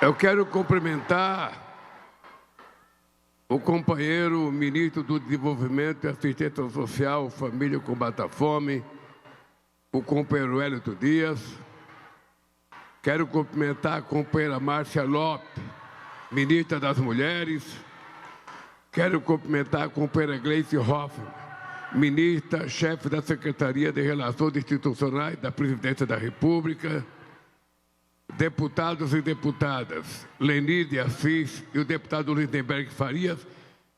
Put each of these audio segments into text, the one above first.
Eu quero cumprimentar o companheiro ministro do Desenvolvimento e Assistência Social, Família e Combate à Fome, o companheiro Hélito Dias. Quero cumprimentar a companheira Márcia Lopes, ministra das Mulheres. Quero cumprimentar a companheira Gleice Hoffmann, ministra, chefe da Secretaria de Relações Institucionais da Presidência da República. Deputados e deputadas, Lenide Assis e o deputado Lindenberg Farias,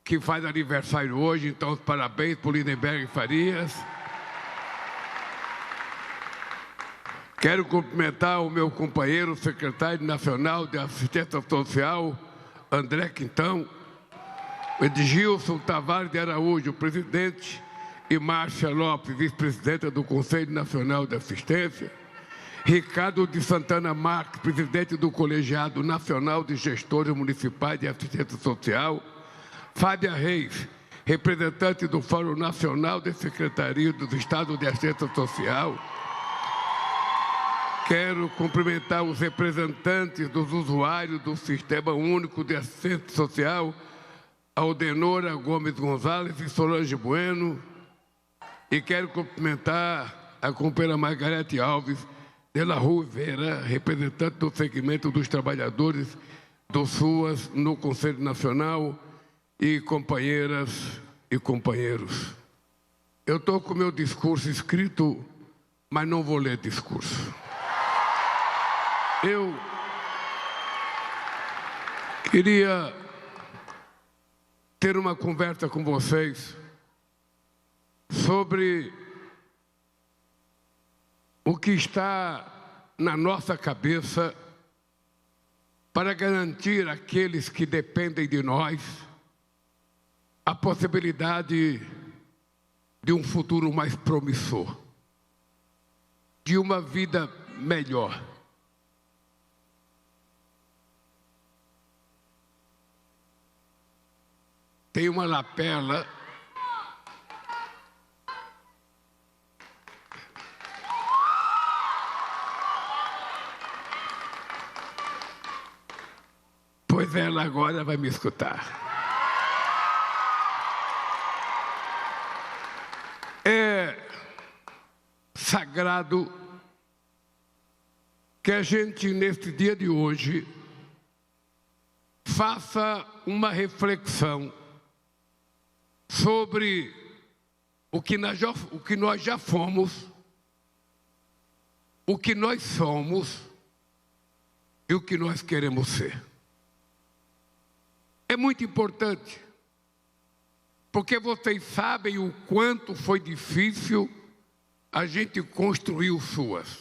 que faz aniversário hoje, então parabéns para o Lindenberg Farias. Quero cumprimentar o meu companheiro, secretário nacional de Assistência Social, André Quintão, Edgilson Tavares de Araújo, presidente, e Márcia Lopes, vice-presidenta do Conselho Nacional de Assistência, Ricardo de Santana Marques, presidente do Colegiado Nacional de Gestores Municipais de Assistência Social, Fábia Reis, representante do Fórum Nacional de Secretarias dos Estados de Assistência Social. Quero cumprimentar os representantes dos usuários do Sistema Único de Assistência Social, Aldenora Gomes Gonzalez e Solange Bueno. E quero cumprimentar a companheira Margarete Alves de la Rua Vera, representante do segmento dos trabalhadores do SUAS no Conselho Nacional, e companheiras e companheiros. Eu estou com o meu discurso escrito, mas não vou ler discurso. Eu queria ter uma conversa com vocês sobre o que está na nossa cabeça para garantir àqueles que dependem de nós a possibilidade de um futuro mais promissor, de uma vida melhor. Tem uma lapela pois ela agora vai me escutar. É sagrado que a gente, neste dia de hoje, faça uma reflexão sobre o que nós já fomos, o que nós somos e o que nós queremos ser. É muito importante, porque vocês sabem o quanto foi difícil a gente construir o SUAS.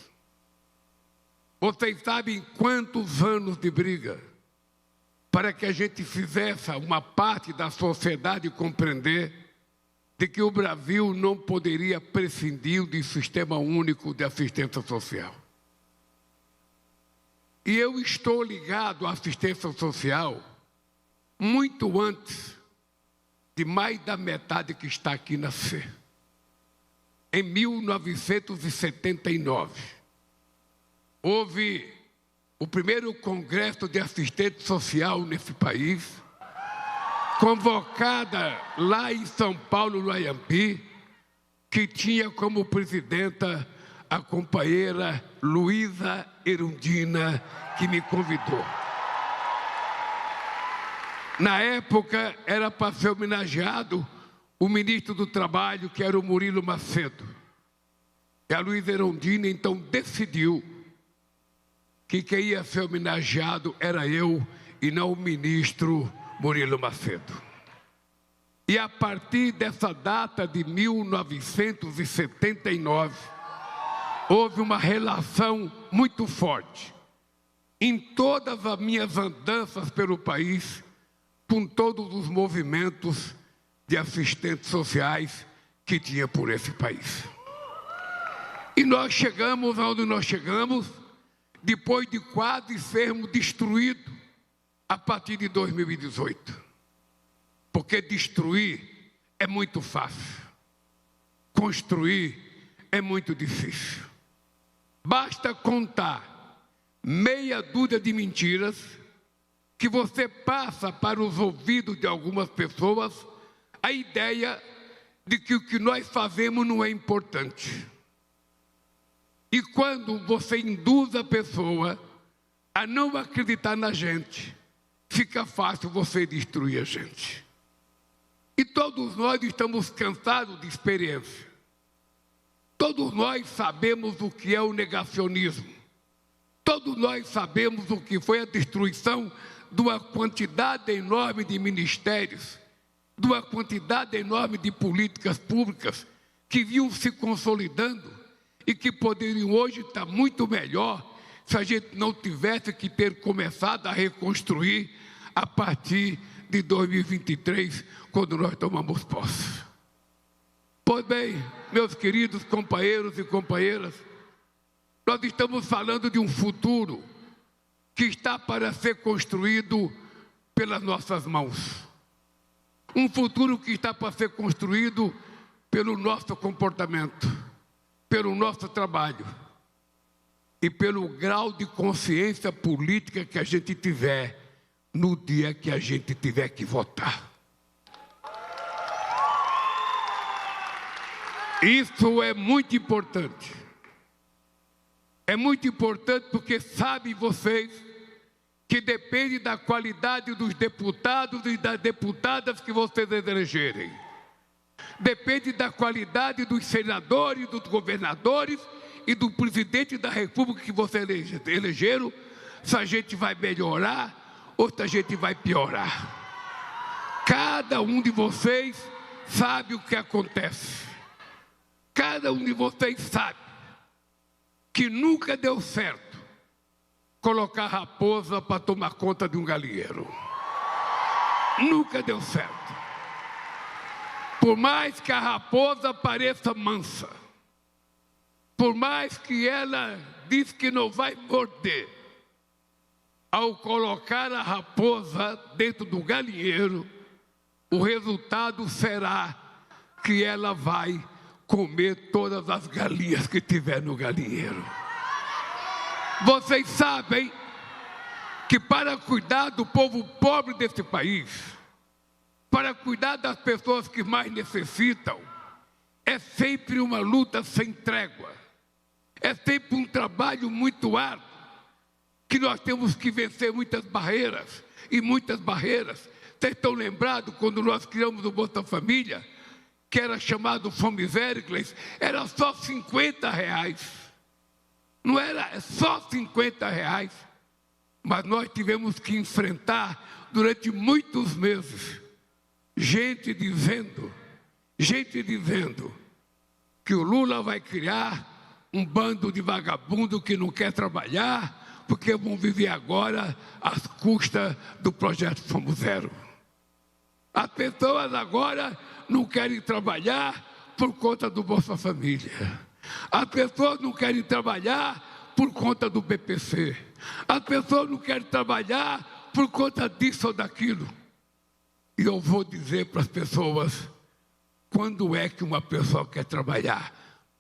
Vocês sabem quantos anos de briga para que a gente fizesse uma parte da sociedade compreender de que o Brasil não poderia prescindir do Sistema Único de Assistência Social. E eu estou ligado à assistência social muito antes de mais da metade que está aqui nascer. Em 1979, houve o primeiro Congresso de Assistência Social nesse país, convocada lá em São Paulo, no Ayampi, que tinha como presidenta a companheira Luísa Erundina, que me convidou. Na época, era para ser homenageado o ministro do Trabalho, que era o Murilo Macedo. E a Luísa Erundina, então, decidiu que quem ia ser homenageado era eu e não o ministro Murilo Macedo. E a partir dessa data de 1979, houve uma relação muito forte em todas as minhas andanças pelo país, com todos os movimentos de assistentes sociais que tinha por esse país. E nós chegamos aonde nós chegamos, depois de quase sermos destruídos a partir de 2018. Porque destruir é muito fácil, construir é muito difícil. Basta contar meia dúzia de mentiras que você passa para os ouvidos de algumas pessoas a ideia de que o que nós fazemos não é importante. E quando você induz a pessoa a não acreditar na gente, fica fácil você destruir a gente. E todos nós estamos cansados de experiência. Todos nós sabemos o que é o negacionismo. Todos nós sabemos o que foi a destruição de uma quantidade enorme de ministérios, de uma quantidade enorme de políticas públicas que vinham se consolidando e que poderiam hoje estar muito melhor se a gente não tivesse que ter começado a reconstruir a partir de 2023, quando nós tomamos posse. Pois bem, meus queridos companheiros e companheiras, nós estamos falando de um futuro que está para ser construído pelas nossas mãos. Um futuro que está para ser construído pelo nosso comportamento, pelo nosso trabalho e pelo grau de consciência política que a gente tiver no dia que a gente tiver que votar. Isso é muito importante. É muito importante porque sabem vocês que depende da qualidade dos deputados e das deputadas que vocês elegerem. Depende da qualidade dos senadores, dos governadores e do presidente da República que vocês elegeram, se a gente vai melhorar ou se a gente vai piorar. Cada um de vocês sabe o que acontece. Cada um de vocês sabe que nunca deu certo colocar raposa para tomar conta de um galinheiro. Nunca deu certo. Por mais que a raposa pareça mansa, por mais que ela diz que não vai morder, ao colocar a raposa dentro do galinheiro, o resultado será que ela vai comer todas as galinhas que tiver no galinheiro. Vocês sabem que para cuidar do povo pobre desse país, para cuidar das pessoas que mais necessitam, é sempre uma luta sem trégua. É sempre um trabalho muito árduo, que nós temos que vencer muitas barreiras, e muitas barreiras. Vocês estão lembrados quando nós criamos o Bolsa Família, que era chamado Fome Zero, era só R$50. Não era só R$50, mas nós tivemos que enfrentar durante muitos meses gente dizendo que o Lula vai criar um bando de vagabundo que não quer trabalhar, porque vão viver agora às custas do projeto Fome Zero. As pessoas agora não querem trabalhar por conta do Bolsa Família. As pessoas não querem trabalhar por conta do BPC. As pessoas não querem trabalhar por conta disso ou daquilo. E eu vou dizer para as pessoas, quando é que uma pessoa quer trabalhar?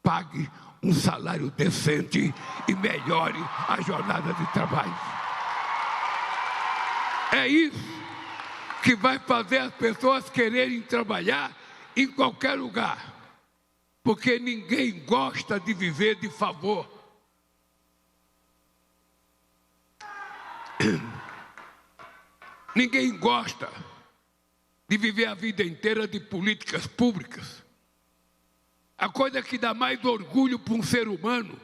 Pague um salário decente e melhore a jornada de trabalho. É isso que vai fazer as pessoas quererem trabalhar em qualquer lugar. Porque ninguém gosta de viver de favor. Ninguém gosta de viver a vida inteira de políticas públicas. A coisa que dá mais orgulho para um ser humano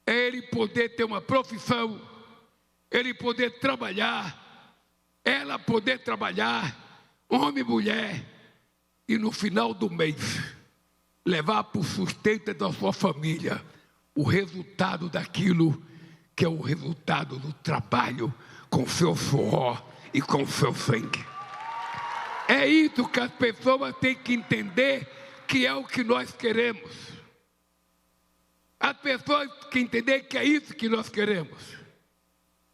é ele poder ter uma profissão, ele poder trabalhar, ela poder trabalhar, homem e mulher, e no final do mês levar para o sustento da sua família o resultado daquilo que é o resultado do trabalho com seu suor e com seu sangue. É isso que as pessoas têm que entender que é o que nós queremos. As pessoas têm que entender que é isso que nós queremos.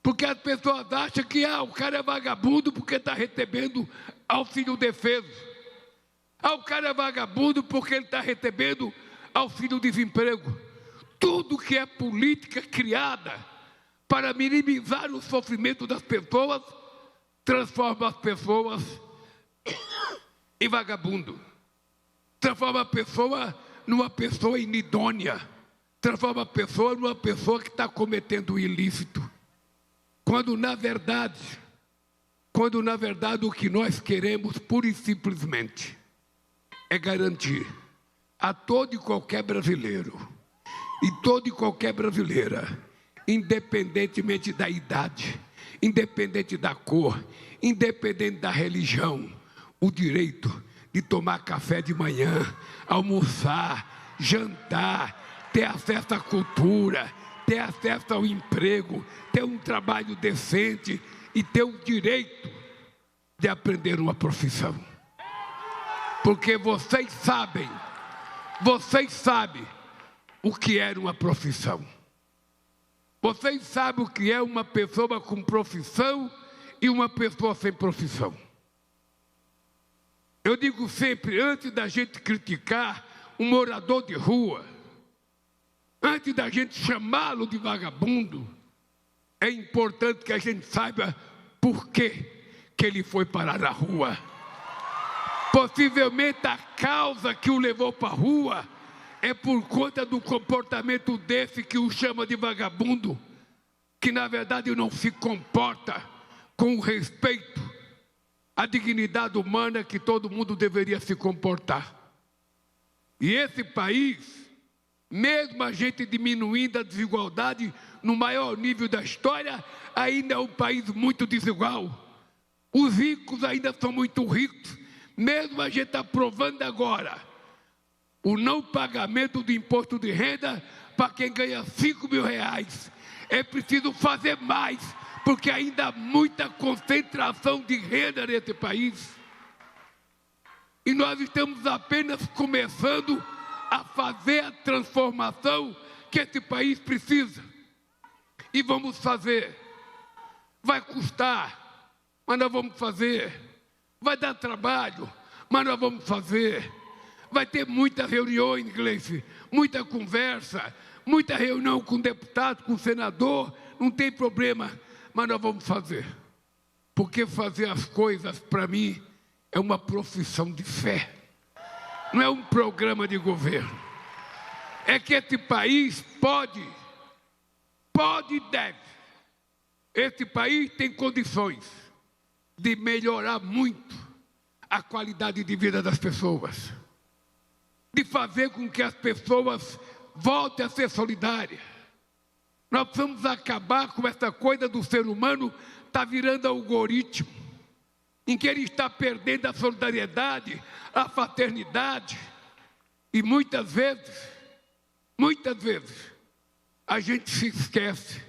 Porque as pessoas acham que o cara é vagabundo porque está recebendo auxílio defeso. O cara é vagabundo porque ele está recebendo auxílio desemprego. Tudo que é política criada para minimizar o sofrimento das pessoas, transforma as pessoas em vagabundo. Transforma a pessoa numa pessoa inidônea. Transforma a pessoa numa pessoa que está cometendo um ilícito. Quando na verdade o que nós queremos pura e simplesmente é garantir a todo e qualquer brasileiro e toda e qualquer brasileira, independentemente da idade, independente da cor, independente da religião, o direito de tomar café de manhã, almoçar, jantar, ter acesso à cultura, ter acesso ao emprego, ter um trabalho decente e ter o direito de aprender uma profissão. Porque vocês sabem o que é uma profissão. Vocês sabem o que é uma pessoa com profissão e uma pessoa sem profissão. Eu digo sempre, antes da gente criticar um morador de rua, antes da gente chamá-lo de vagabundo, é importante que a gente saiba por que ele foi parar na rua. Possivelmente a causa que o levou para a rua é por conta do comportamento desse que o chama de vagabundo, que na verdade não se comporta com o respeito à dignidade humana que todo mundo deveria se comportar. E esse país, mesmo a gente diminuindo a desigualdade no maior nível da história, ainda é um país muito desigual. Os ricos ainda são muito ricos, mesmo a gente aprovando agora o não pagamento do imposto de renda para quem ganha 5 mil reais. É preciso fazer mais, porque ainda há muita concentração de renda nesse país. E nós estamos apenas começando a fazer a transformação que esse país precisa. E vamos fazer. Vai custar, mas nós vamos fazer. Vai dar trabalho, mas nós vamos fazer. Vai ter muitas reuniões, Gleice, muita conversa, muita reunião com deputado, com senador, não tem problema, mas nós vamos fazer. Porque fazer as coisas, para mim, é uma profissão de fé. Não é um programa de governo. É que esse país pode e deve. Esse país tem condições de melhorar muito a qualidade de vida das pessoas, de fazer com que as pessoas voltem a ser solidárias. Nós precisamos acabar com essa coisa do ser humano estar virando algoritmo, em que ele está perdendo a solidariedade, a fraternidade. E muitas vezes, a gente se esquece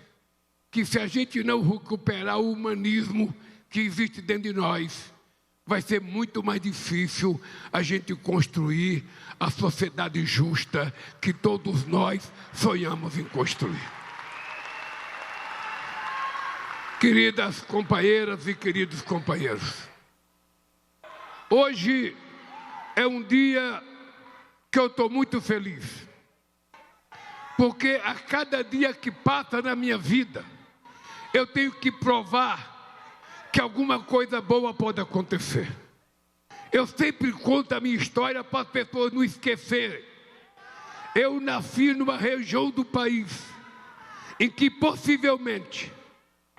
que se a gente não recuperar o humanismo que existe dentro de nós, vai ser muito mais difícil a gente construir a sociedade justa que todos nós sonhamos em construir. Queridas companheiras e queridos companheiros, hoje é um dia que eu estou muito feliz, porque a cada dia que passa na minha vida, eu tenho que provar que alguma coisa boa pode acontecer. Eu sempre conto a minha história para as pessoas não esquecerem. Eu nasci numa região do país em que possivelmente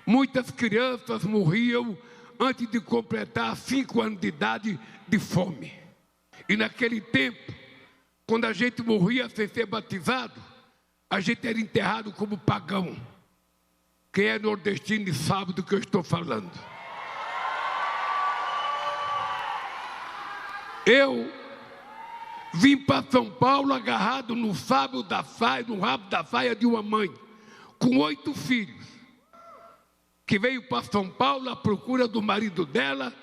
muitas crianças morriam antes de completar 5 anos de idade de fome. E naquele tempo, quando a gente morria sem ser batizado, a gente era enterrado como pagão. Quem é nordestino sabe do que eu estou falando. Eu vim para São Paulo agarrado no rabo da saia de uma mãe, com 8 filhos, que veio para São Paulo à procura do marido dela,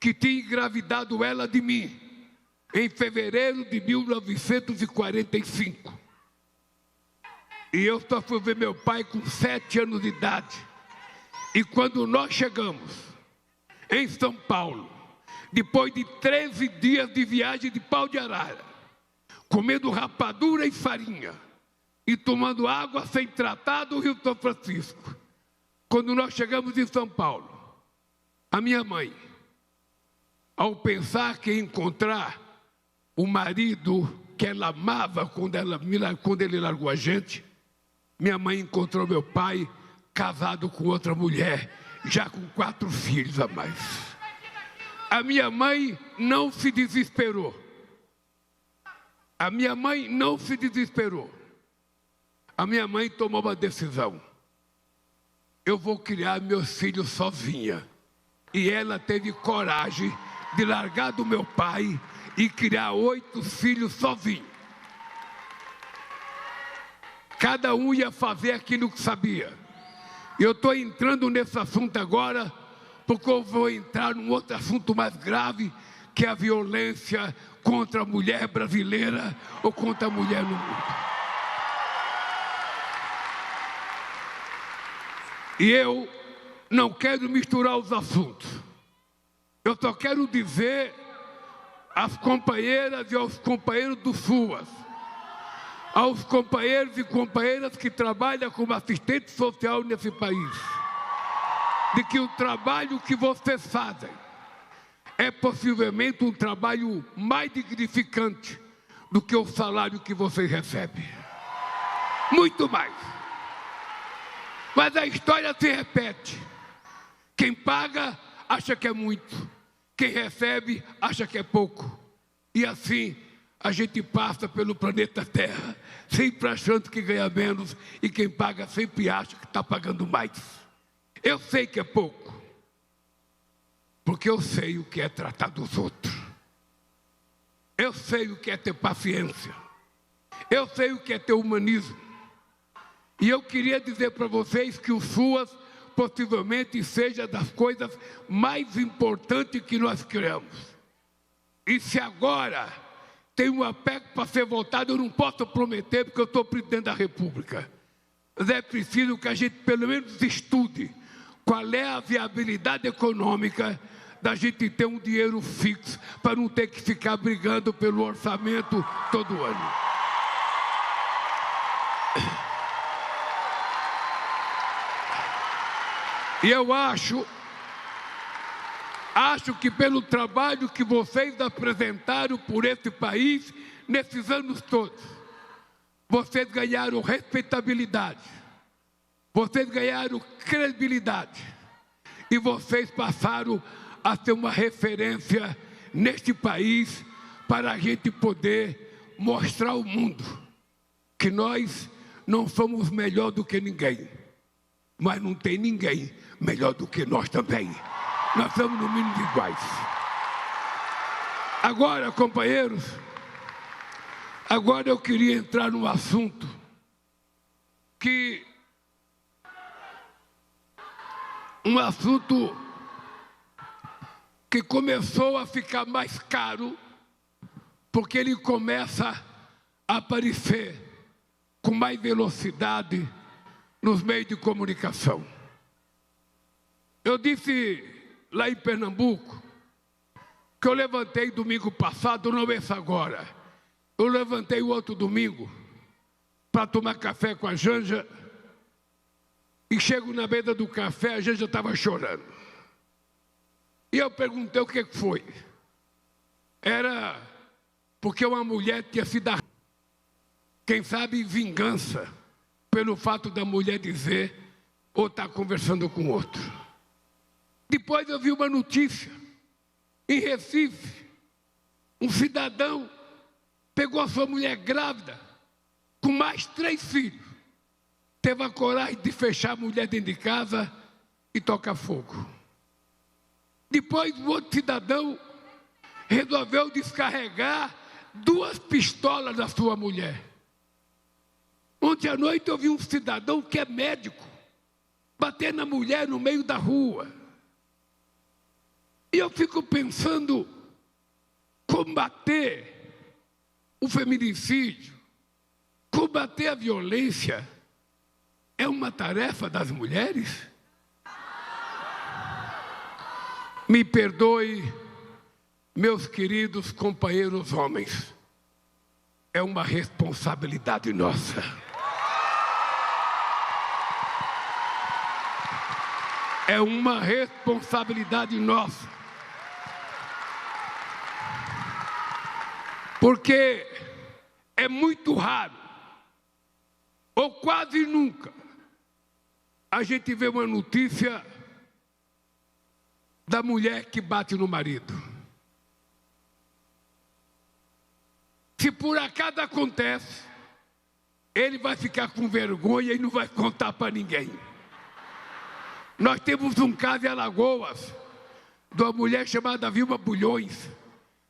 que tinha engravidado ela de mim, em fevereiro de 1945. E eu só fui ver meu pai com 7 anos de idade. E quando nós chegamos em São Paulo, depois de 13 dias de viagem de pau de arara, comendo rapadura e farinha, e tomando água sem tratar do Rio São Francisco. Quando nós chegamos em São Paulo, a minha mãe, ao pensar que ia encontrar o marido que ela amava quando ele largou a gente, minha mãe encontrou meu pai casado com outra mulher, já com 4 filhos a mais. A minha mãe não se desesperou. A minha mãe não se desesperou. A minha mãe tomou uma decisão. Eu vou criar meus filhos sozinha. E ela teve coragem de largar do meu pai e criar 8 filhos sozinho. Cada um ia fazer aquilo que sabia. Eu estou entrando nesse assunto agora, porque eu vou entrar num outro assunto mais grave, que é a violência contra a mulher brasileira ou contra a mulher no mundo. E eu não quero misturar os assuntos. Eu só quero dizer às companheiras e aos companheiros do SUAS, aos companheiros e companheiras que trabalham como assistente social nesse país, de que o trabalho que vocês fazem é possivelmente um trabalho mais dignificante do que o salário que vocês recebem. Muito mais. Mas a história se repete. Quem paga acha que é muito. Quem recebe acha que é pouco. E assim a gente passa pelo planeta Terra, sempre achando que ganha menos, e quem paga sempre acha que está pagando mais. Eu sei que é pouco, porque eu sei o que é tratar dos outros. Eu sei o que é ter paciência. Eu sei o que é ter humanismo. E eu queria dizer para vocês que o SUAS possivelmente seja das coisas mais importantes que nós criamos. E se agora tem uma PEC para ser votada, eu não posso prometer, porque eu sou presidente da República. Mas é preciso que a gente pelo menos estude qual é a viabilidade econômica da gente ter um dinheiro fixo, para não ter que ficar brigando pelo orçamento todo ano. E eu acho que pelo trabalho que vocês apresentaram por esse país, nesses anos todos, vocês ganharam respeitabilidade, vocês ganharam credibilidade, e vocês passaram a ser uma referência neste país, para a gente poder mostrar ao mundo que nós não somos melhor do que ninguém, mas não tem ninguém melhor do que nós também. Nós somos no mínimo iguais. Agora, companheiros, agora eu queria entrar num assunto que começou a ficar mais caro, porque ele começa a aparecer com mais velocidade nos meios de comunicação. Eu disse lá em Pernambuco que eu levantei domingo passado, não esse agora. Eu levantei o outro domingo para tomar café com a Janja, e chego na mesa do café, a Janja estava chorando. E eu perguntei o que foi. Era porque uma mulher tinha sido, quem sabe, vingança, pelo fato da mulher dizer ou estar conversando com outro. Depois eu vi uma notícia, em Recife, um cidadão pegou a sua mulher grávida, com mais 3 filhos, teve a coragem de fechar a mulher dentro de casa e tocar fogo. Depois o outro cidadão resolveu descarregar 2 pistolas da sua mulher. Ontem à noite eu vi um cidadão que é médico bater na mulher no meio da rua. E eu fico pensando, combater o feminicídio, combater a violência, é uma tarefa das mulheres? Me perdoe, meus queridos companheiros homens, é uma responsabilidade nossa. é uma responsabilidade nossa. Porque é muito raro, ou quase nunca, a gente vê uma notícia da mulher que bate no marido. Se por acaso acontece, ele vai ficar com vergonha e não vai contar para ninguém. Nós temos um caso em Alagoas, de uma mulher chamada Vilma Bulhões,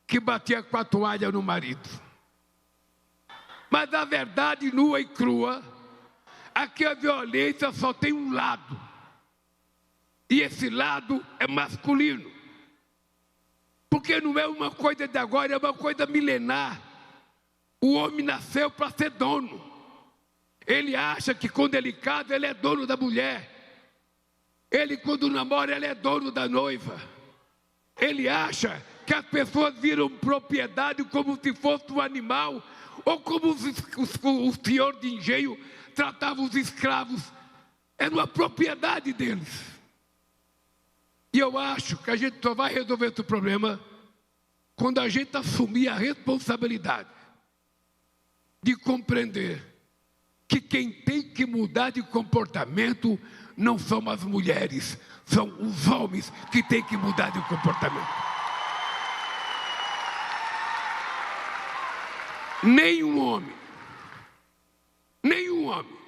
que batia com a toalha no marido. Mas a verdade nua e crua é que a violência só tem um lado. E esse lado é masculino. Porque não é uma coisa de agora, é uma coisa milenar. O homem nasceu para ser dono. Ele acha que quando ele casa, ele é dono da mulher. Ele, quando namora, ele é dono da noiva. Ele acha que as pessoas viram propriedade como se fosse um animal, ou como o senhor de engenho tratava os escravos. Era uma propriedade deles. E eu acho que a gente só vai resolver esse problema quando a gente assumir a responsabilidade de compreender que quem tem que mudar de comportamento não são as mulheres, são os homens que têm que mudar de comportamento. Nenhum homem,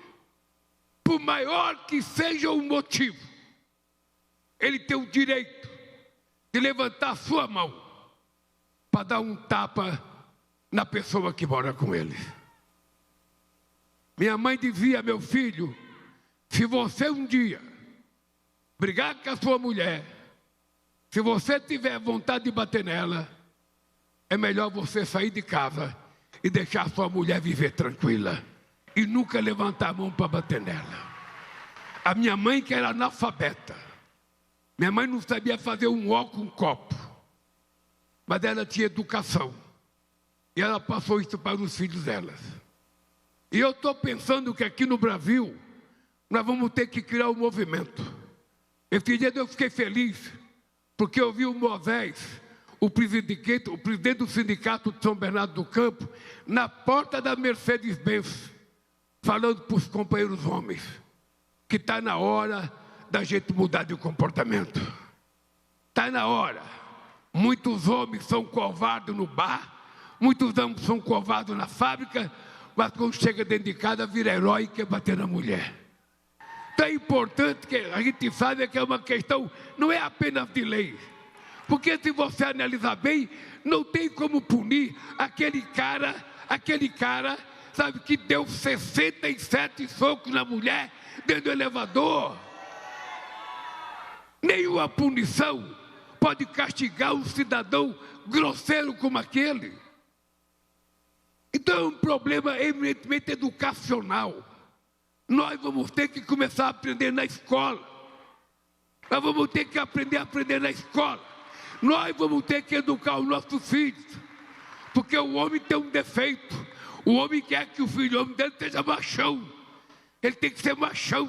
por maior que seja o motivo, ele tem o direito de levantar a sua mão para dar um tapa na pessoa que mora com ele. Minha mãe dizia: meu filho, se você um dia brigar com a sua mulher, se você tiver vontade de bater nela, é melhor você sair de casa e deixar sua mulher viver tranquila e nunca levantar a mão para bater nela. A minha mãe, que era analfabeta, minha mãe não sabia fazer um ó com um copo, mas ela tinha educação e ela passou isso para os filhos delas. E eu estou pensando que aqui no Brasil nós vamos ter que criar um movimento. Esse dia eu fiquei feliz porque eu vi o Moisés, o presidente do sindicato de São Bernardo do Campo, na porta da Mercedes-Benz, falando para os companheiros homens que está na hora da gente mudar de comportamento. Está na hora. Muitos homens são covardes no bar, muitos homens são covardes na fábrica, mas quando chega dentro de casa vira herói e quer bater na mulher. Então é importante que a gente saiba que é uma questão, não é apenas de lei. Porque se você analisar bem, não tem como punir aquele cara, sabe, que deu 67 socos na mulher dentro do elevador. Nenhuma punição pode castigar um cidadão grosseiro como aquele. Então é um problema eminentemente educacional. Nós vamos ter que começar a aprender na escola. Nós vamos ter que aprender na escola. Nós vamos ter que educar os nossos filhos. Porque o homem tem um defeito. O homem quer que o filho homem dele seja machão. Ele tem que ser machão.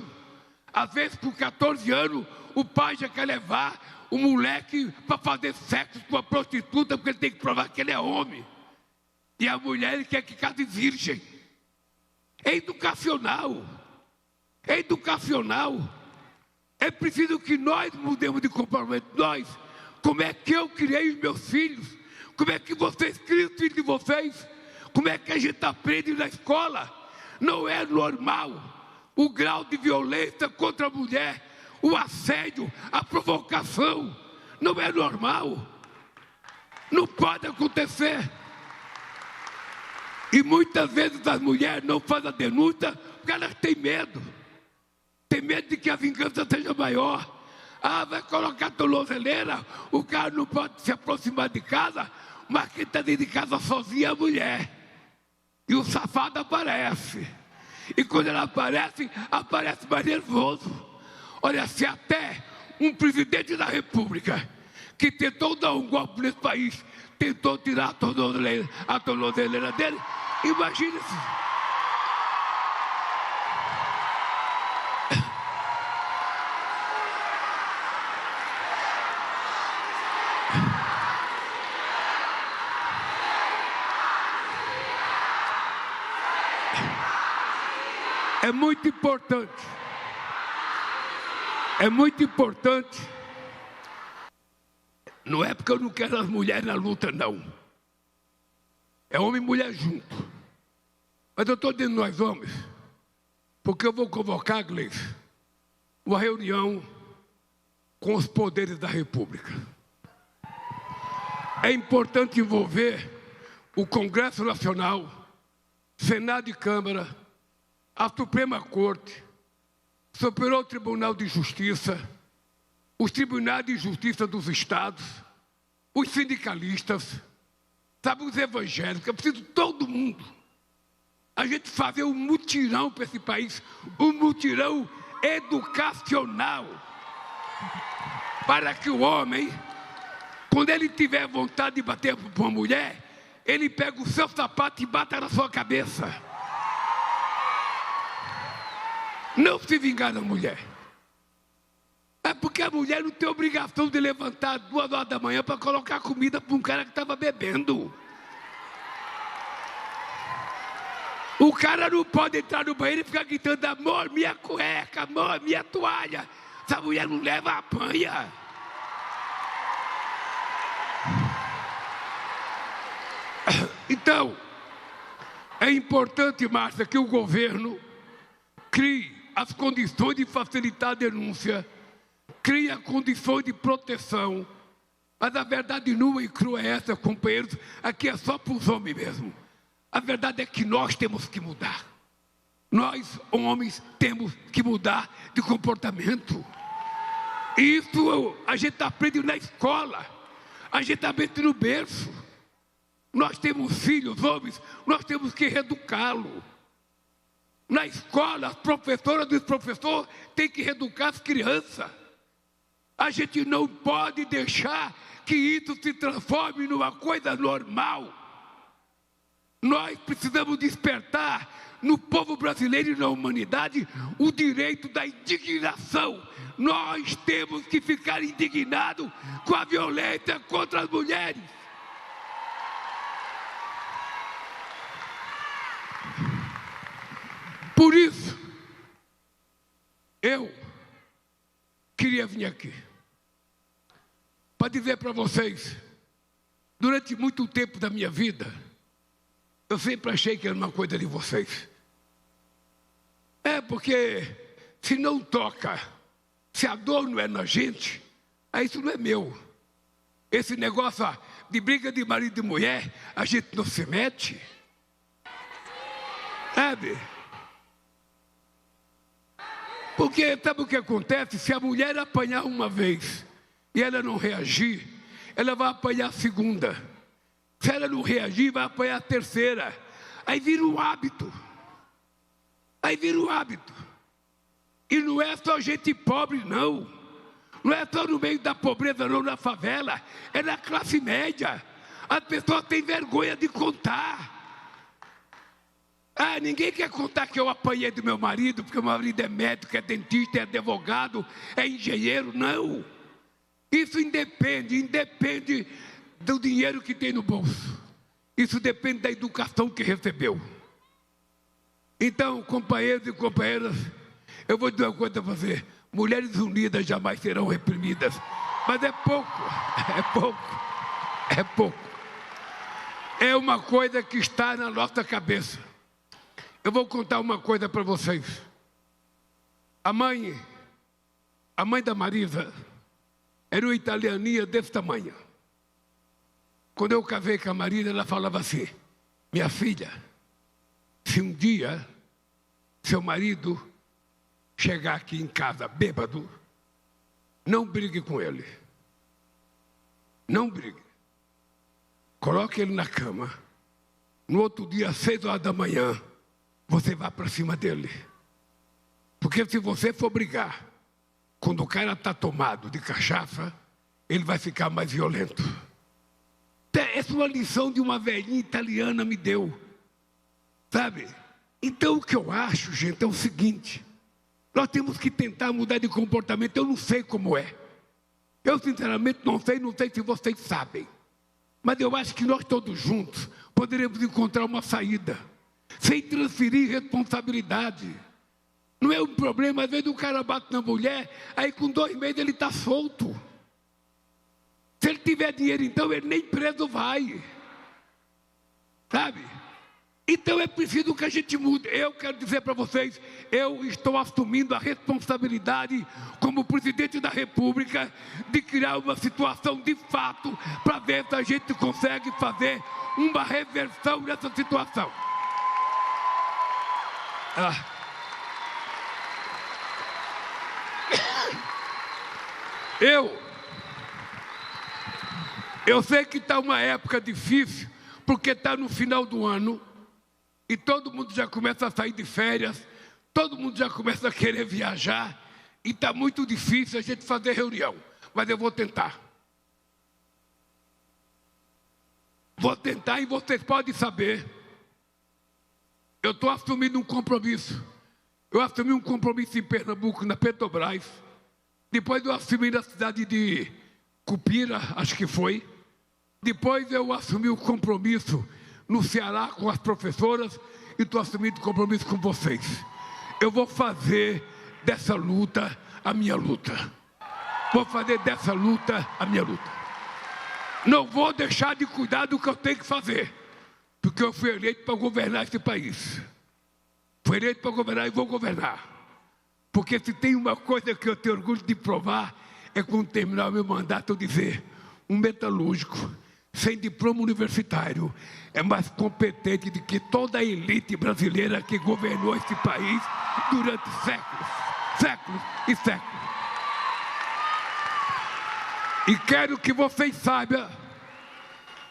Às vezes, com 14 anos, o pai já quer levar o moleque para fazer sexo com a prostituta, porque ele tem que provar que ele é homem. E a mulher, ele quer que case virgem. É educacional. É educacional. É preciso que nós mudemos de comportamento. Nós, como é que eu criei os meus filhos? Como é que vocês criam os filhos de vocês? Como é que a gente aprende na escola? Não é normal o grau de violência contra a mulher, o assédio, a provocação. Não é normal. Não pode acontecer. E muitas vezes as mulheres não fazem a denúncia porque elas têm medo. Tem medo de que a vingança seja maior. Ah, vai colocar tornozeleira, o cara não pode se aproximar de casa, mas quem está dentro de casa sozinha é a mulher. E o safado aparece. E quando ele aparece mais nervoso. Olha, se até um presidente da República, que tentou dar um golpe nesse país, tentou tirar a tornozeleira dele, imagine-se. É muito importante. É muito importante. Não é porque eu não quero as mulheres na luta, não. É homem e mulher junto. Mas eu estou dizendo nós homens, porque eu vou convocar, Gleice, uma reunião com os poderes da República. É importante envolver o Congresso Nacional, Senado e Câmara, a Suprema Corte, o Superior Tribunal de Justiça, os Tribunais de Justiça dos Estados, os sindicalistas, sabe, os evangélicos. Eu preciso de todo mundo. A gente fazer um mutirão para esse país, um mutirão educacional, para que o homem, quando ele tiver vontade de bater para uma mulher, ele pega o seu sapato e bata na sua cabeça. Não se vingar da mulher. É porque a mulher não tem obrigação de levantar 2 horas da manhã para colocar comida para um cara que estava bebendo. O cara não pode entrar no banheiro e ficar gritando: amor, minha cueca, amor, minha toalha. Essa mulher não leva a apanha. Então, é importante, Márcia, que o governo crie as condições de facilitar a denúncia, crie as condições de proteção. Mas a verdade nua e crua é essa, companheiros, aqui é só para os homens mesmo. A verdade é que nós temos que mudar. Nós, homens, temos que mudar de comportamento. E isso a gente aprende na escola, a gente aprende no berço. Nós temos filhos, homens, nós temos que reeducá-los. Na escola, as professoras e os professores têm que reeducar as crianças. A gente não pode deixar que isso se transforme numa coisa normal. Nós precisamos despertar no povo brasileiro e na humanidade o direito da indignação. Nós temos que ficar indignados com a violência contra as mulheres. Por isso, eu queria vir aqui para dizer para vocês, durante muito tempo da minha vida, eu sempre achei que era uma coisa de vocês. É porque se não toca, se a dor não é na gente, aí isso não é meu. Esse negócio de briga de marido e mulher, a gente não se mete. Sabe? Porque sabe o que acontece? Se a mulher apanhar uma vez e ela não reagir, ela vai apanhar a segunda. Se ela não reagir, vai apanhar a terceira. Aí vira um hábito. Aí vira um hábito. E não é só gente pobre, não. Não é só no meio da pobreza, não, na favela. É na classe média. As pessoas têm vergonha de contar. Ah, ninguém quer contar que eu apanhei do meu marido, porque o meu marido é médico, é dentista, é advogado, é engenheiro. Não. Isso independe do dinheiro que tem no bolso. Isso depende da educação que recebeu. Então, companheiros e companheiras, eu vou dizer uma coisa para você. Mulheres unidas jamais serão reprimidas. Mas é pouco, é pouco, é pouco. É uma coisa que está na nossa cabeça. Eu vou contar uma coisa para vocês. A mãe da Marisa era uma italianinha desse tamanho. Quando eu casei com a Marisa, ela falava assim: minha filha, se um dia seu marido chegar aqui em casa bêbado, não brigue com ele. Não brigue. Coloque ele na cama. No outro dia, às 6 horas da manhã, você vai para cima dele. Porque se você for brigar, quando o cara está tomado de cachaça, ele vai ficar mais violento. Essa é uma lição de uma velhinha italiana me deu. Sabe? Então o que eu acho, gente, é o seguinte. Nós temos que tentar mudar de comportamento. Eu não sei como é. Eu sinceramente não sei se vocês sabem. Mas eu acho que nós todos juntos poderemos encontrar uma saída. Sem transferir responsabilidade. Não é um problema, às vezes o cara bate na mulher, aí com 2 meses ele está solto. Se ele tiver dinheiro, então ele nem preso vai. Sabe? Então é preciso que a gente mude. Eu quero dizer para vocês, eu estou assumindo a responsabilidade como presidente da República de criar uma situação de fato para ver se a gente consegue fazer uma reversão nessa situação. Eu sei que está uma época difícil, porque está no final do ano, e todo mundo já começa a sair de férias, todo mundo já começa a querer viajar, e está muito difícil a gente fazer reunião, mas eu vou tentar. Vou tentar e vocês podem saber, eu estou assumindo um compromisso. Eu assumi um compromisso em Pernambuco, na Petrobras, depois eu assumi na cidade de Cupira, acho que foi, depois eu assumi o compromisso no Ceará com as professoras e estou assumindo compromisso com vocês. Eu vou fazer dessa luta a minha luta. Vou fazer dessa luta a minha luta. Não vou deixar de cuidar do que eu tenho que fazer, porque eu fui eleito para governar esse país. Fui eleito para governar e vou governar. Porque se tem uma coisa que eu tenho orgulho de provar, é quando terminar o meu mandato eu dizer, um metalúrgico sem diploma universitário é mais competente do que toda a elite brasileira que governou esse país durante séculos, séculos e séculos. E quero que vocês saibam,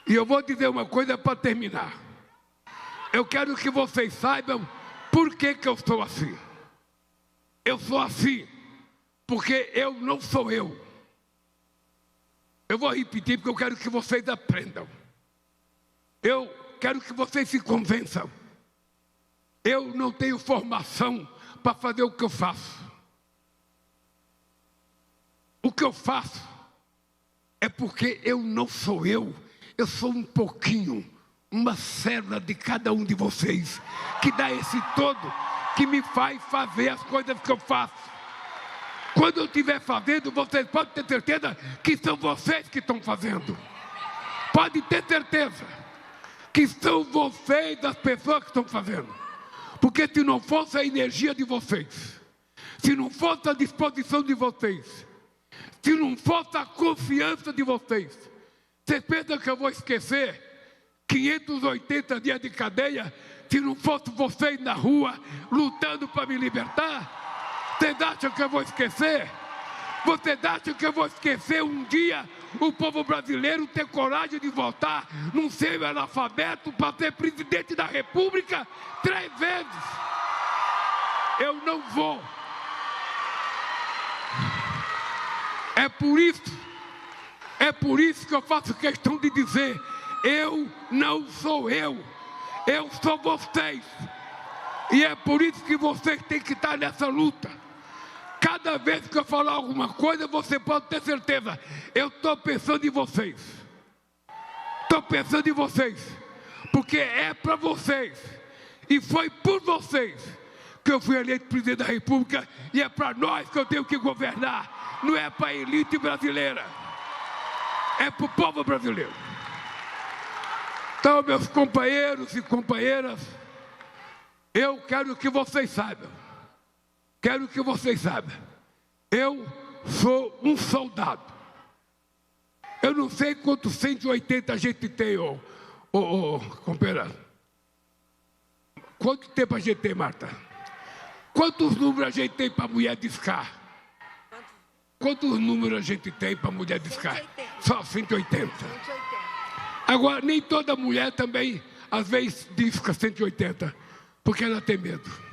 e eu vou dizer uma coisa para terminar. Eu quero que vocês saibam por que eu sou assim. Eu sou assim porque eu não sou eu. Eu vou repetir porque eu quero que vocês aprendam. Eu quero que vocês se convençam. Eu não tenho formação para fazer o que eu faço. O que eu faço é porque eu não sou eu. Eu sou um pouquinho, uma célula de cada um de vocês, que dá esse todo, que me faz fazer as coisas que eu faço. Quando eu estiver fazendo, vocês podem ter certeza que são vocês que estão fazendo. Pode ter certeza que são vocês as pessoas que estão fazendo. Porque se não fosse a energia de vocês, se não fosse a disposição de vocês, se não fosse a confiança de vocês, vocês pensam que eu vou esquecer 580 dias de cadeia se não fosse vocês na rua lutando para me libertar? Vocês acham que eu vou esquecer? Vocês acham que eu vou esquecer um dia o povo brasileiro ter coragem de votar num semi-analfabeto para ser presidente da República 3 vezes? Eu não vou. É por isso que eu faço questão de dizer, eu não sou eu sou vocês. E é por isso que vocês têm que estar nessa luta. Cada vez que eu falar alguma coisa, você pode ter certeza, eu estou pensando em vocês. Estou pensando em vocês, porque é para vocês, e foi por vocês que eu fui eleito presidente da República, e é para nós que eu tenho que governar, não é para a elite brasileira, é para o povo brasileiro. Então, meus companheiros e companheiras, eu quero que vocês saibam, eu sou um soldado. Eu não sei quantos 180 a gente tem, companheira. Quanto tempo a gente tem, Marta? Quantos números a gente tem para mulher discar? Quantos números a gente tem para mulher discar? 180. Só 180. Agora, nem toda mulher também, às vezes, disca 180, porque ela tem medo.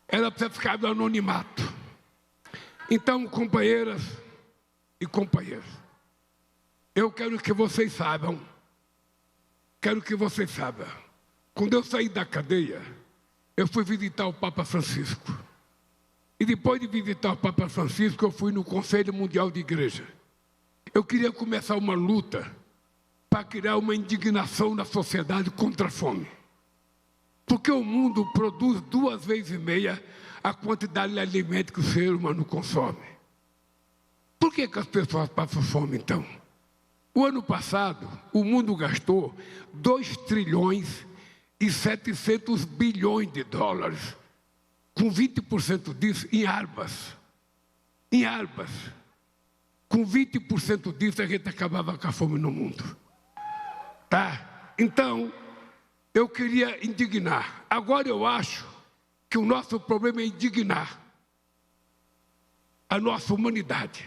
Ela precisa ficar no anonimato. Então, companheiras e companheiros, eu quero que vocês saibam, quando eu saí da cadeia, eu fui visitar o Papa Francisco. E depois de visitar o Papa Francisco, eu fui no Conselho Mundial de Igreja. Eu queria começar uma luta para criar uma indignação na sociedade contra a fome. Porque o mundo produz 2,5 vezes a quantidade de alimento que o ser humano consome. Por que as pessoas passam fome, então? O ano passado, o mundo gastou 2 trilhões e 700 bilhões de dólares, com 20% disso em armas. Em armas. Com 20% disso, a gente acabava com a fome no mundo. Tá? Então, eu queria indignar. Agora eu acho que o nosso problema é indignar a nossa humanidade,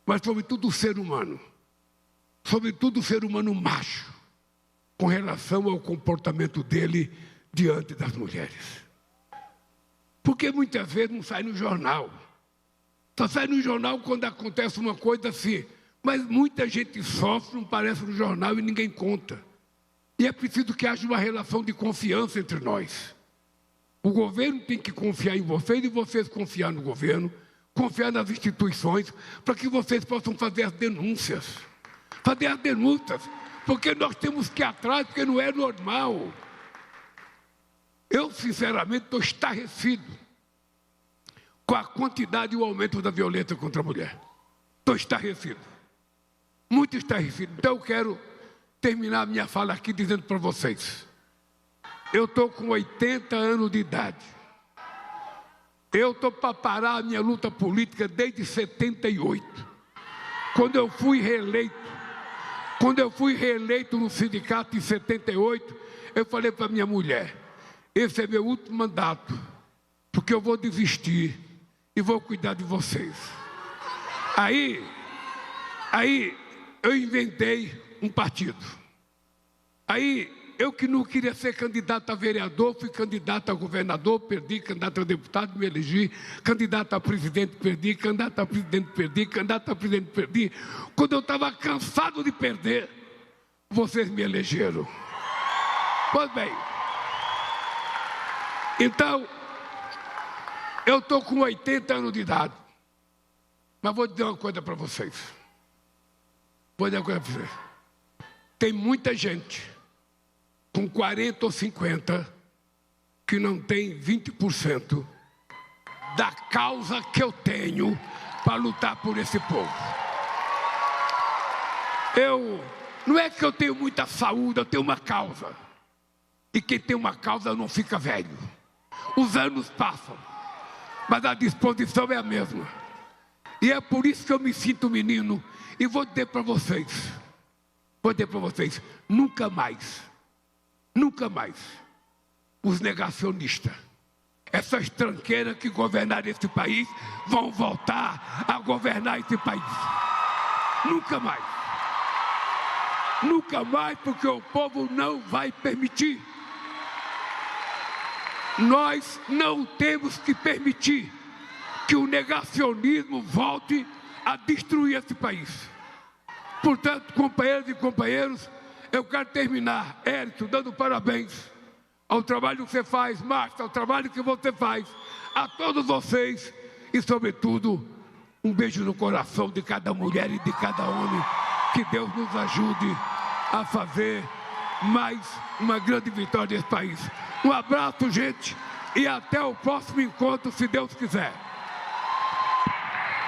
mas sobretudo o ser humano, sobretudo o ser humano macho, com relação ao comportamento dele diante das mulheres. Porque muitas vezes não sai no jornal. Só sai no jornal quando acontece uma coisa assim. Mas muita gente sofre, não aparece no jornal e ninguém conta. E é preciso que haja uma relação de confiança entre nós. O governo tem que confiar em vocês e vocês confiar no governo, confiar nas instituições, para que vocês possam fazer as denúncias. Fazer as denúncias, porque nós temos que ir atrás, porque não é normal. Eu, sinceramente, estou estarrecido com a quantidade e o aumento da violência contra a mulher. Estou estarrecido, muito estarrecido. Então eu quero terminar a minha fala aqui dizendo para vocês, eu estou com 80 anos de idade. Eu estou para parar a minha luta política desde 78. Quando eu fui reeleito no sindicato em 78, eu falei para minha mulher, esse é meu último mandato, porque eu vou desistir e vou cuidar de vocês. Aí eu inventei um partido. Aí eu que não queria ser candidato a vereador, fui candidato a governador, perdi, candidato a deputado, me elegi, candidato a presidente, perdi, candidato a presidente, perdi, candidato a presidente, perdi. Quando eu estava cansado de perder, vocês me elegeram. Pois bem, então, eu estou com 80 anos de idade, mas vou dizer uma coisa para vocês. Tem muita gente com 40 ou 50 que não tem 20% da causa que eu tenho para lutar por esse povo. Não é que eu tenho muita saúde, eu tenho uma causa. E quem tem uma causa não fica velho. Os anos passam, mas a disposição é a mesma. E é por isso que eu me sinto menino. E vou dizer para vocês, nunca mais, os negacionistas, essas tranqueiras que governaram esse país, vão voltar a governar esse país. Nunca mais, porque o povo não vai permitir. Nós não temos que permitir que o negacionismo volte a destruir esse país. Portanto, companheiras e companheiros, eu quero terminar, Érico, dando parabéns ao trabalho que você faz, Márcia, ao trabalho que você faz, a todos vocês e, sobretudo, um beijo no coração de cada mulher e de cada homem. Que Deus nos ajude a fazer mais uma grande vitória nesse país. Um abraço, gente, e até o próximo encontro, se Deus quiser.